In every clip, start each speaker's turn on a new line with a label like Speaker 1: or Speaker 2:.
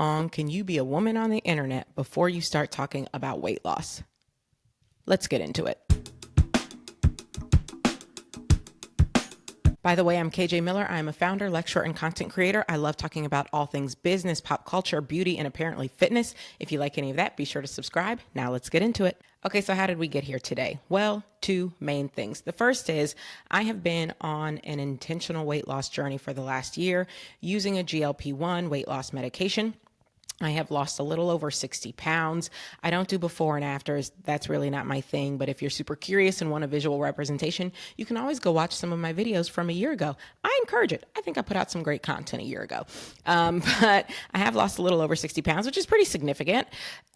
Speaker 1: long can you be a woman on the internet before you start talking about weight loss? Let's get into it. By the way, I'm KJ Miller. I'm a founder, lecturer, and content creator. I love talking about all things business, pop culture, beauty, and apparently fitness. If you like any of that, be sure to subscribe. Now let's get into it. Okay, so how did we get here today? Well, two main things. The first is I have been on an intentional weight loss journey for the last year using a GLP-1 weight loss medication. I have lost a little over 60 pounds. I don't do before and afters. That's really not my thing. But if you're super curious and want a visual representation, you can always go watch some of my videos from a year ago. I encourage it. I think I put out some great content a year ago. But I have lost a little over 60 pounds, which is pretty significant.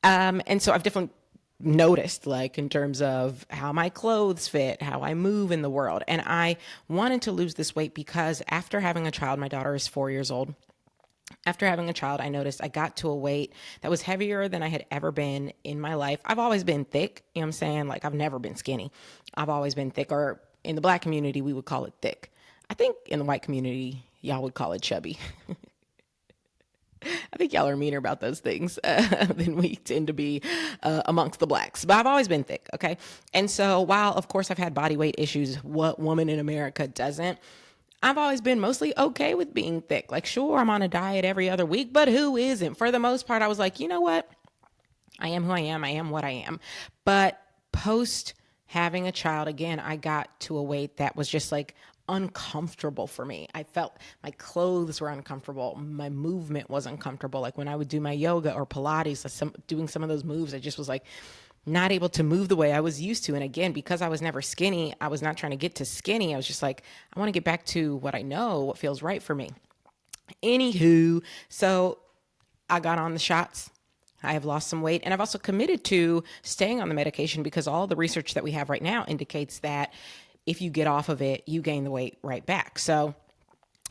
Speaker 1: And so I've definitely noticed, like, in terms of how my clothes fit, how I move in the world. And I wanted to lose this weight because after having a child, my daughter is 4 years old. After having a child, I noticed I got to a weight that was heavier than I had ever been in my life. I've always been thick, you know what I'm saying? Like, I've never been skinny. I've always been thick, or in the Black community, we would call it thick. I think in the white community, y'all would call it chubby. I think y'all are meaner about those things than we tend to be amongst the Blacks. But I've always been thick, okay? And so while, of course, I've had body weight issues, what woman in America doesn't? I've always been mostly okay with being thick. Like, sure, I'm on a diet every other week, but who isn't? For the most part, I was like, you know what? I am who I am. I am what I am. But post having a child, again, I got to a weight that was just like uncomfortable for me. I felt my clothes were uncomfortable. My movement was uncomfortable. Like when I would do my yoga or Pilates, doing some of those moves, I just was like, not able to move the way I was used to. And again, because I was never skinny, I was not trying to get to skinny. I was just like, I want to get back to what I know, what feels right for me. Anywho, so I got on the shots. I have lost some weight, and I've also committed to staying on the medication because all the research that we have right now indicates that if you get off of it, you gain the weight right back. So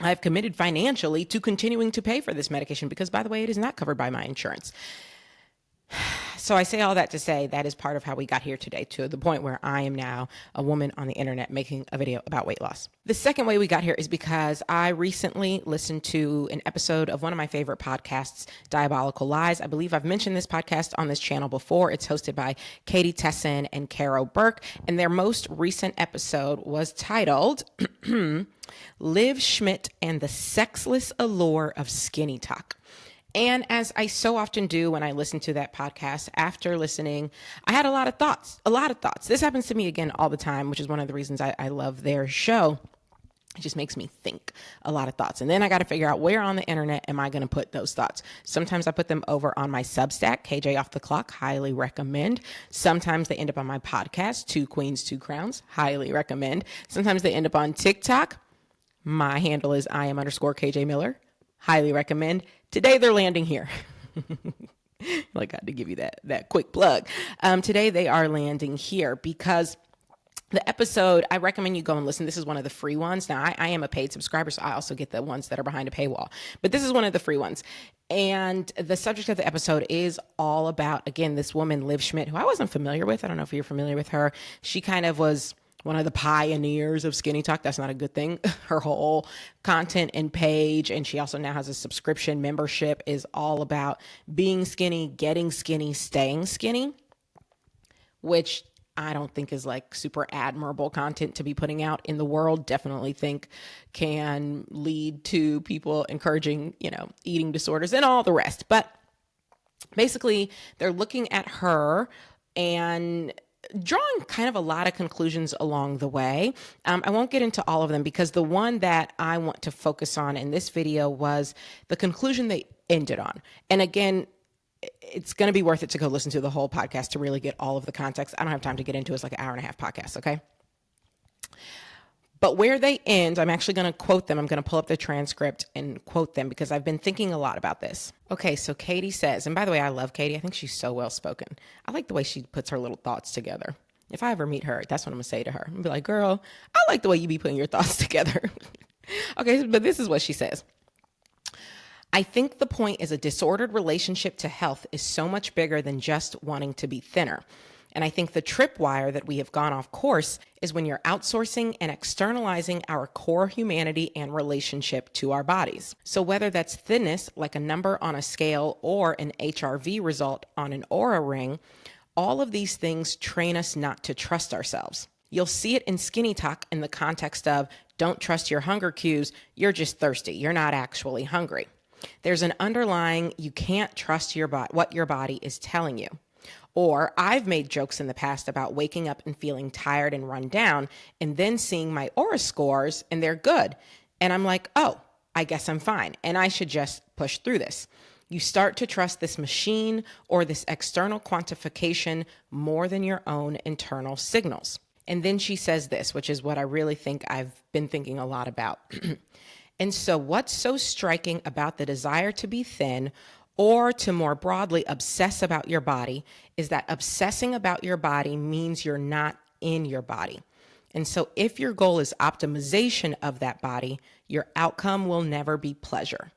Speaker 1: I've committed financially to continuing to pay for this medication because, by the way, it is not covered by my insurance. So I say all that to say that is part of how we got here today, to the point where I am now a woman on the internet making a video about weight loss. The second way we got here is because I recently listened to an episode of one of my favorite podcasts, Diabolical Lies. I believe I've mentioned this podcast on this channel before. It's hosted by Katie Tesson and Caro Burke, and their most recent episode was titled Liv Schmidt and the Sexless Allure of Skinny Talk. And as I so often do when I listen to that podcast, after listening, I had a lot of thoughts. This happens to me again all the time, which is one of the reasons I love their show. It just makes me think a lot of thoughts. And then I got to figure out where on the internet am I going to put those thoughts. Sometimes I put them over on my Substack, KJ Off the Clock, highly recommend. Sometimes they end up on my podcast, Two Queens, Two Crowns, highly recommend. Sometimes they end up on TikTok. My handle is IM_KJ Miller. Highly recommend. Today they're landing here. Like, I had to give you that quick plug. Today they are landing here because the episode, I recommend you go and listen. This is one of the free ones. Now, I am a paid subscriber, so I also get the ones that are behind a paywall. But this is one of the free ones. And the subject of the episode is all about, again, this woman, Liv Schmidt, who I wasn't familiar with. I don't know if you're familiar with her. She kind of was one of the pioneers of Skinny Talk. That's not a good thing. Her whole content and page, and she also now has a subscription membership, is all about being skinny, getting skinny, staying skinny, which I don't think is like super admirable content to be putting out in the world. Definitely think can lead to people encouraging, eating disorders and all the rest. But basically, they're looking at her and drawing kind of a lot of conclusions along the way. I won't get into all of them because the one that I want to focus on in this video was the conclusion they ended on. And again, it's going to be worth it to go listen to the whole podcast to really get all of the context. I don't have time to get into it. It's like an hour and a half podcast, okay? But where they end, I'm actually going to quote them. I'm going to pull up the transcript and quote them because I've been thinking a lot about this. Okay, so Katie says, and by the way, I love Katie. I think she's so well-spoken. I like the way she puts her little thoughts together. If I ever meet her, that's what I'm going to say to her. I'm going to be like, girl, I like the way you be putting your thoughts together. Okay, but this is what she says. I think the point is a disordered relationship to health is so much bigger than just wanting to be thinner. And I think the tripwire that we have gone off course is when you're outsourcing and externalizing our core humanity and relationship to our bodies. So whether that's thinness, like a number on a scale, or an HRV result on an Oura ring, all of these things train us not to trust ourselves. You'll see it in skinny talk in the context of don't trust your hunger cues, you're just thirsty, you're not actually hungry. There's an underlying you can't trust what your body is telling you. Or I've made jokes in the past about waking up and feeling tired and run down and then seeing my Oura scores and they're good. And I'm like, oh, I guess I'm fine. And I should just push through this. You start to trust this machine or this external quantification more than your own internal signals. And then she says this, which is what I really think I've been thinking a lot about. And so what's so striking about the desire to be thin, or to more broadly obsess about your body, is that obsessing about your body means you're not in your body. And so if your goal is optimization of that body, your outcome will never be pleasure.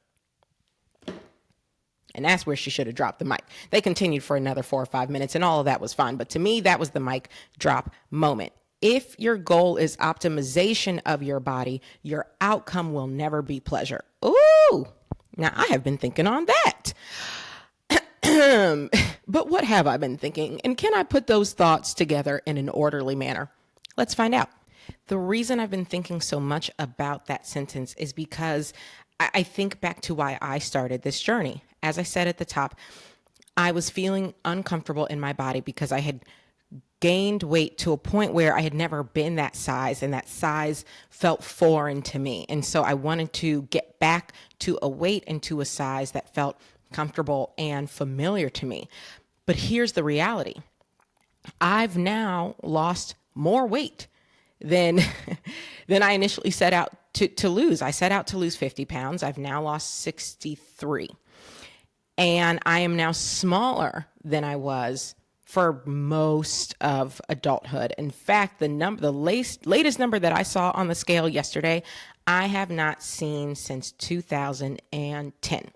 Speaker 1: And that's where she should have dropped the mic. They continued for another 4 or 5 minutes and all of that was fine. But to me, that was the mic drop moment. If your goal is optimization of your body, your outcome will never be pleasure. Ooh. Now, I have been thinking on that. But what have I been thinking? And can I put those thoughts together in an orderly manner? Let's find out. The reason I've been thinking so much about that sentence is because I think back to why I started this journey. As I said at the top, I was feeling uncomfortable in my body because I had gained weight to a point where I had never been that size, and that size felt foreign to me. And so I wanted to get back to a weight and to a size that felt comfortable and familiar to me. But here's the reality. I've now lost more weight than I initially set out to lose. I set out to lose 50 pounds. I've now lost 63. And I am now smaller than I was for most of adulthood. In fact, the latest number that I saw on the scale yesterday, I have not seen since 2010.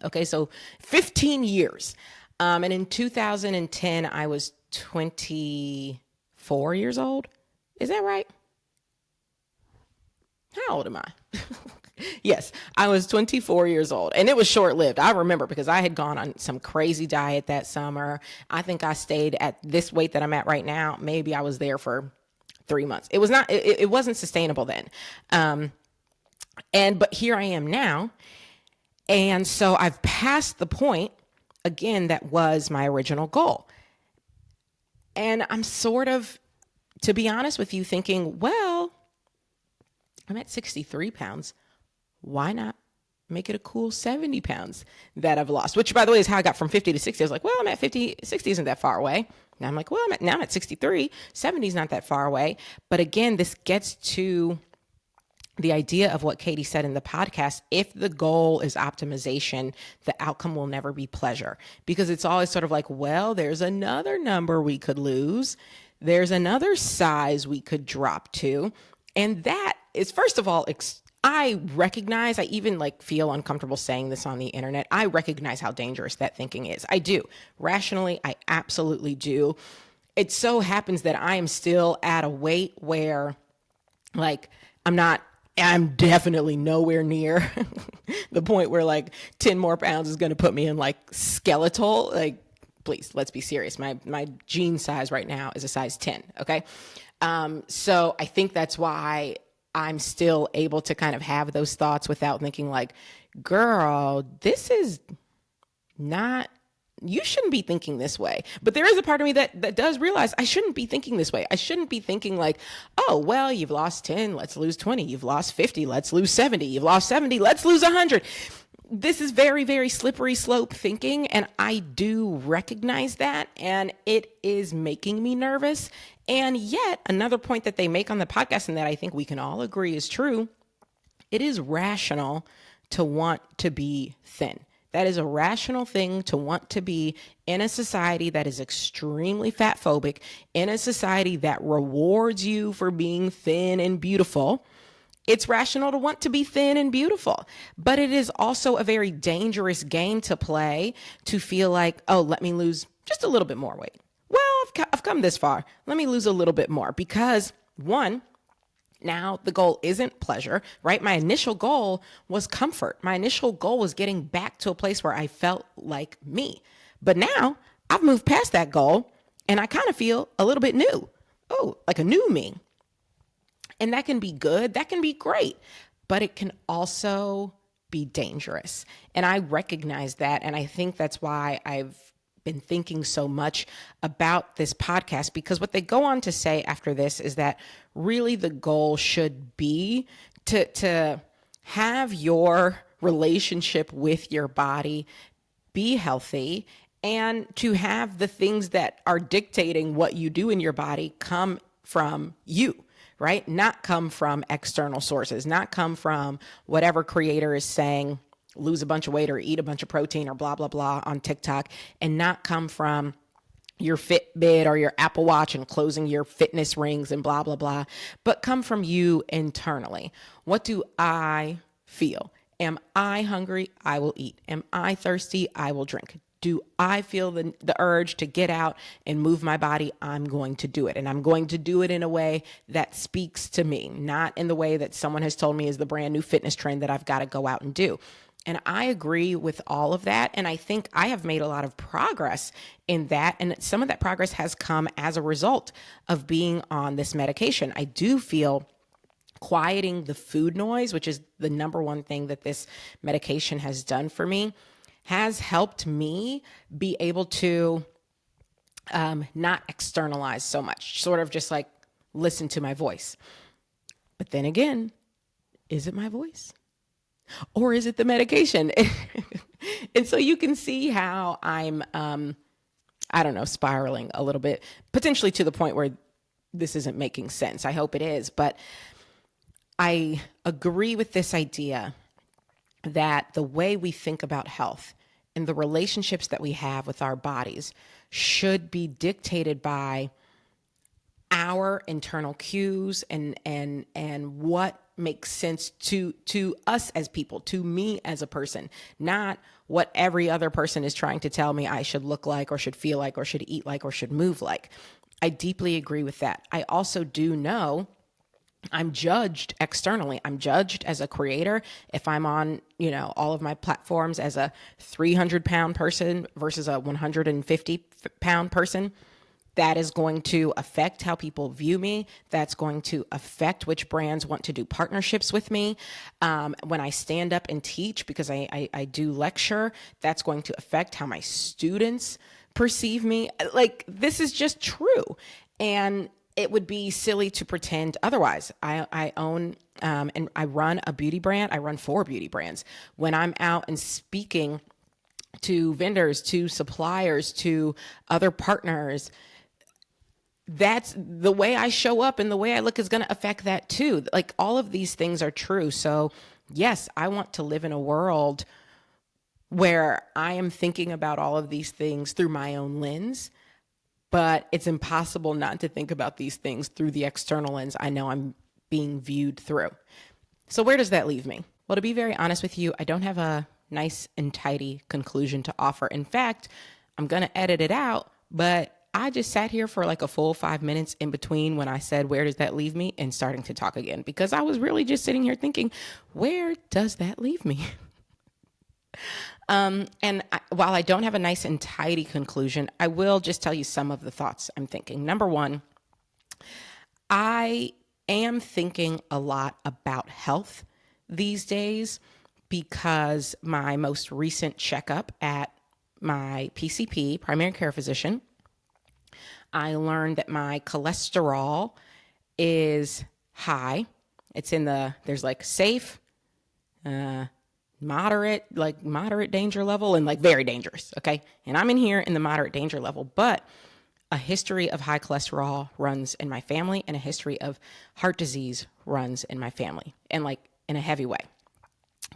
Speaker 1: Okay, so 15 years. And in 2010, I was 24 years old. Is that right? How old am I? Yes, I was 24 years old, and it was short-lived. I remember because I had gone on some crazy diet that summer. I think I stayed at this weight that I'm at right now. Maybe I was there for 3 months. It wasn't sustainable then. But here I am now. And so I've passed the point, again, that was my original goal. And I'm sort of, to be honest with you, thinking, well, I'm at 63 pounds. Why not make it a cool 70 pounds that I've lost? Which, by the way, is how I got from 50 to 60. I was like, well, I'm at 50. 60 isn't that far away. Now I'm like, well, I'm at 63. 70 is not that far away. But again, this gets to the idea of what Katie said in the podcast. If the goal is optimization, the outcome will never be pleasure, because it's always sort of like, well, there's another number we could lose. There's another size we could drop to. And that is, first of all, I recognize, I even feel uncomfortable saying this on the internet. I recognize how dangerous that thinking is. I do. Rationally, I absolutely do. It so happens that I am still at a weight where I'm definitely nowhere near the point where 10 more pounds is going to put me in skeletal. Please, let's be serious. My jean size right now is a size 10. Okay. So I think that's why I'm still able to kind of have those thoughts without thinking girl, this is not, you shouldn't be thinking this way. But there is a part of me that does realize I shouldn't be thinking this way. I shouldn't be thinking oh, well, you've lost 10, let's lose 20. You've lost 50, let's lose 70. You've lost 70, let's lose 100. This is very, very slippery slope thinking. And I do recognize that. And it is making me nervous. And yet another point that they make on the podcast, and that I think we can all agree is true, it is rational to want to be thin. That is a rational thing to want to be in a society that is extremely fat phobic, in a society that rewards you for being thin and beautiful. It's rational to want to be thin and beautiful, but it is also a very dangerous game to play, to feel oh, let me lose just a little bit more weight. Well, come this far. Let me lose a little bit more because one, now the goal isn't pleasure, right? My initial goal was comfort. My initial goal was getting back to a place where I felt like me. But now I've moved past that goal and I kind of feel a little bit new. Oh, like a new me. And that can be good. That can be great. But it can also be dangerous. And I recognize that. And I think that's why I've been thinking so much about this podcast, because what they go on to say after this is that really the goal should be to have your relationship with your body be healthy and to have the things that are dictating what you do in your body come from you, right? Not come from external sources, not come from whatever creator is saying, lose a bunch of weight or eat a bunch of protein or blah, blah, blah on TikTok, and not come from your Fitbit or your Apple Watch and closing your fitness rings and blah, blah, blah, but come from you internally. What do I feel? Am I hungry? I will eat. Am I thirsty? I will drink. Do I feel the urge to get out and move my body? I'm going to do it. And I'm going to do it in a way that speaks to me, not in the way that someone has told me is the brand new fitness trend that I've got to go out and do. And I agree with all of that. And I think I have made a lot of progress in that. And some of that progress has come as a result of being on this medication. I do feel quieting the food noise, which is the number one thing that this medication has done for me, has helped me be able to not externalize so much, sort of just like listen to my voice. But then again, is it my voice? Or is it the medication? And so you can see how I'm, spiraling a little bit, potentially to the point where this isn't making sense. I hope it is. But I agree with this idea that the way we think about health and the relationships that we have with our bodies should be dictated by our internal cues and what makes sense to us as people, to me as a person, not what every other person is trying to tell me I should look like or should feel like or should eat like or should move like. I deeply agree with that. I also do know I'm judged externally. I'm judged as a creator. If I'm on, all of my platforms as a 300-pound person versus a 150-pound person, that is going to affect how people view me. That's going to affect which brands want to do partnerships with me. When I stand up and teach, because I do lecture, that's going to affect how my students perceive me. Like, this is just true. And it would be silly to pretend otherwise. I own and I run a beauty brand. I run 4 beauty brands. When I'm out and speaking to vendors, to suppliers, to other partners, that's the way I show up and the way I look is going to affect that too. Like, all of these things are true. So yes, I want to live in a world where I am thinking about all of these things through my own lens, but it's impossible not to think about these things through the external lens I know I'm being viewed through. So where does that leave me? Well, to be very honest with you, I don't have a nice and tidy conclusion to offer. In fact, I'm going to edit it out, but I just sat here for like a full 5 minutes in between when I said, where does that leave me? And starting to talk again, because I was really just sitting here thinking, where does that leave me? While I don't have a nice and tidy conclusion, I will just tell you some of the thoughts I'm thinking. Number one, I am thinking a lot about health these days because my most recent checkup at my PCP, primary care physician, I learned that my cholesterol is high. It's there's like safe, moderate danger level and like very dangerous. Okay. And I'm in here in the moderate danger level, but a history of high cholesterol runs in my family and a history of heart disease runs in my family, and like in a heavy way.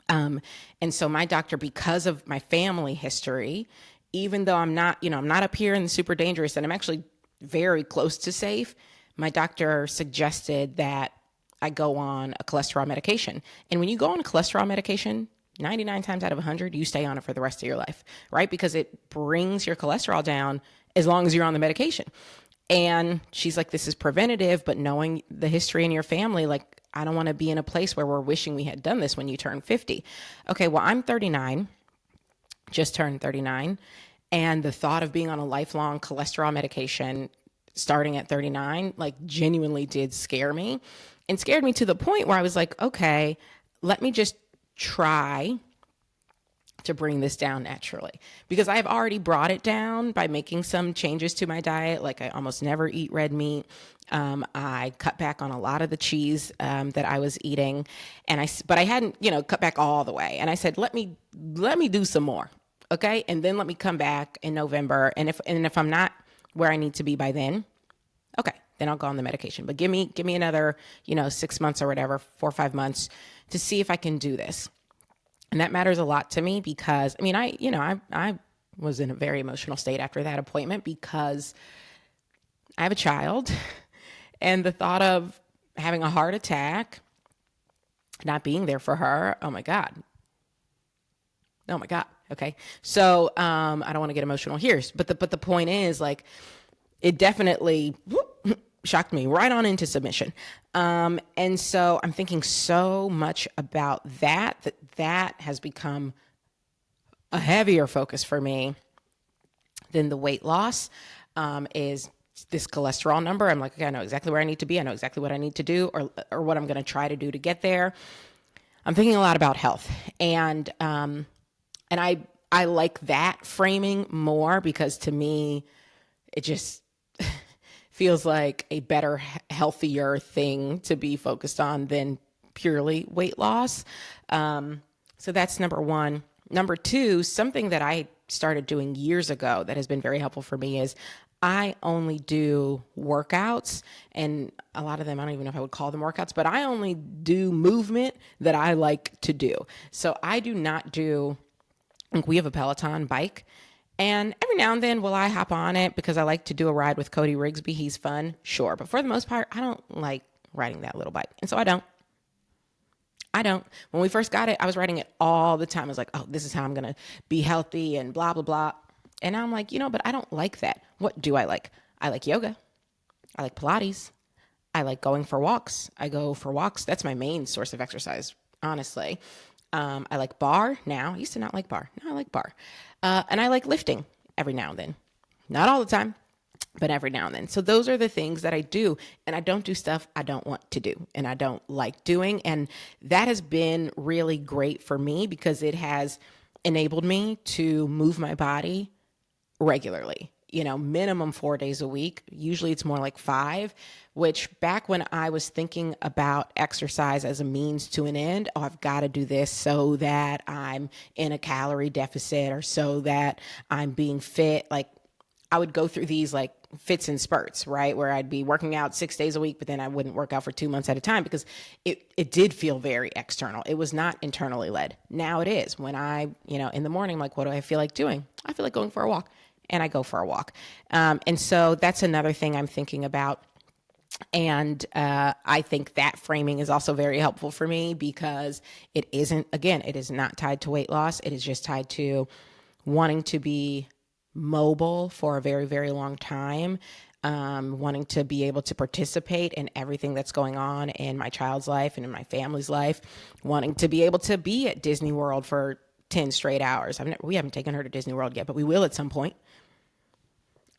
Speaker 1: And so my doctor, because of my family history, even though I'm not up here in the super dangerous and I'm actually very close to safe, my doctor suggested that I go on a cholesterol medication. And when you go on a cholesterol medication, 99 times out of 100, you stay on it for the rest of your life, right? Because it brings your cholesterol down as long as you're on the medication. And she's like, this is preventative, but knowing the history in your family, like, I don't want to be in a place where we're wishing we had done this when you turn 50. Okay, well, I'm 39, just turned 39. And the thought of being on a lifelong cholesterol medication starting at 39, like, genuinely did scare me, and scared me to the point where I was like, okay, let me just try to bring this down naturally, because I've already brought it down by making some changes to my diet. Like, I almost never eat red meat. I cut back on a lot of the cheese that I was eating, but I hadn't, cut back all the way. And I said, let me do some more, okay, and then let me come back in November. And if I'm not where I need to be by then, okay, then I'll go on the medication. But give me another 6 months or whatever, 4 or 5 months, to see if I can do this. And that matters a lot to me, because I was in a very emotional state after that appointment, because I have a child, and the thought of having a heart attack, not being there for her, oh my God. Okay. So I don't want to get emotional here, but the point is, like, it definitely shocked me right on into submission. And so I'm thinking so much about that has become a heavier focus for me than the weight loss, is this cholesterol number. I'm like, okay, I know exactly where I need to be. I know exactly what I need to do, or what I'm going to try to do to get there. I'm thinking a lot about health, and I like that framing more, because to me, it just feels like a better, healthier thing to be focused on than purely weight loss. So that's number one. Number two, something that I started doing years ago that has been very helpful for me is I only do workouts, and a lot of them, I don't even know if I would call them workouts, but I only do movement that I like to do. So I do not do, like, we have a Peloton bike, and every now and then will I hop on it because I like to do a ride with Cody Rigsby. He's fun, sure. But for the most part, I don't like riding that little bike. And so I don't. When we first got it, I was riding it all the time. I was like, oh, this is how I'm going to be healthy and blah, blah, blah. And now I'm like, but I don't like that. What do I like? I like yoga. I like Pilates. I like going for walks. I go for walks. That's my main source of exercise, honestly. I like bar now. I used to not like bar. Now I like bar. And I like lifting every now and then. Not all the time, but every now and then. So those are the things that I do. And I don't do stuff I don't want to do and I don't like doing. And that has been really great for me, because it has enabled me to move my body regularly, minimum 4 days a week. Usually it's more like 5, which back when I was thinking about exercise as a means to an end, oh, I've got to do this so that I'm in a calorie deficit, or so that I'm being fit. Like, I would go through these like fits and spurts, right? Where I'd be working out 6 days a week, but then I wouldn't work out for 2 months at a time, because it did feel very external. It was not internally led. Now it is. When I, in the morning, I'm like, what do I feel like doing? I feel like going for a walk. And I go for a walk. And so that's another thing I'm thinking about. And I think that framing is also very helpful for me, because it is not tied to weight loss. It is just tied to wanting to be mobile for a very, very long time, wanting to be able to participate in everything that's going on in my child's life and in my family's life, wanting to be able to be at Disney World for 10 straight hours. We haven't taken her to Disney World yet, but we will at some point.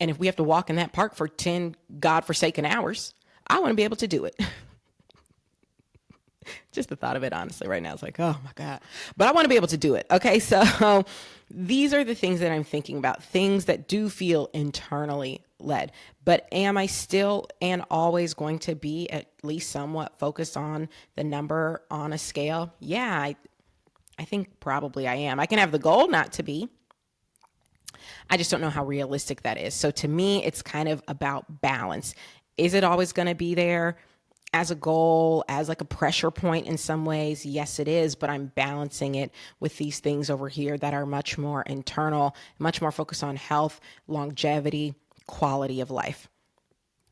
Speaker 1: And if we have to walk in that park for 10 godforsaken hours, I want to be able to do it. Just the thought of it, honestly, right now, it's like, oh my God. But I want to be able to do it. Okay, so these are the things that I'm thinking about, things that do feel internally led. But am I still and always going to be at least somewhat focused on the number on a scale? Yeah, I think probably I am. I can have the goal not to be. I just don't know how realistic that is. So to me, it's kind of about balance. Is it always going to be there as a goal, as like a pressure point in some ways? Yes, it is, but I'm balancing it with these things over here that are much more internal, much more focused on health, longevity, quality of life.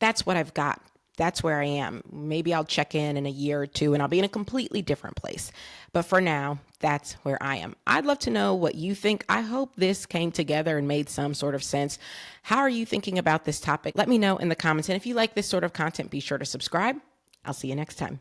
Speaker 1: That's what I've got that's where I am. Maybe I'll check in a year or two and I'll be in a completely different place. But for now, that's where I am. I'd love to know what you think. I hope this came together and made some sort of sense. How are you thinking about this topic? Let me know in the comments. And if you like this sort of content, be sure to subscribe. I'll see you next time.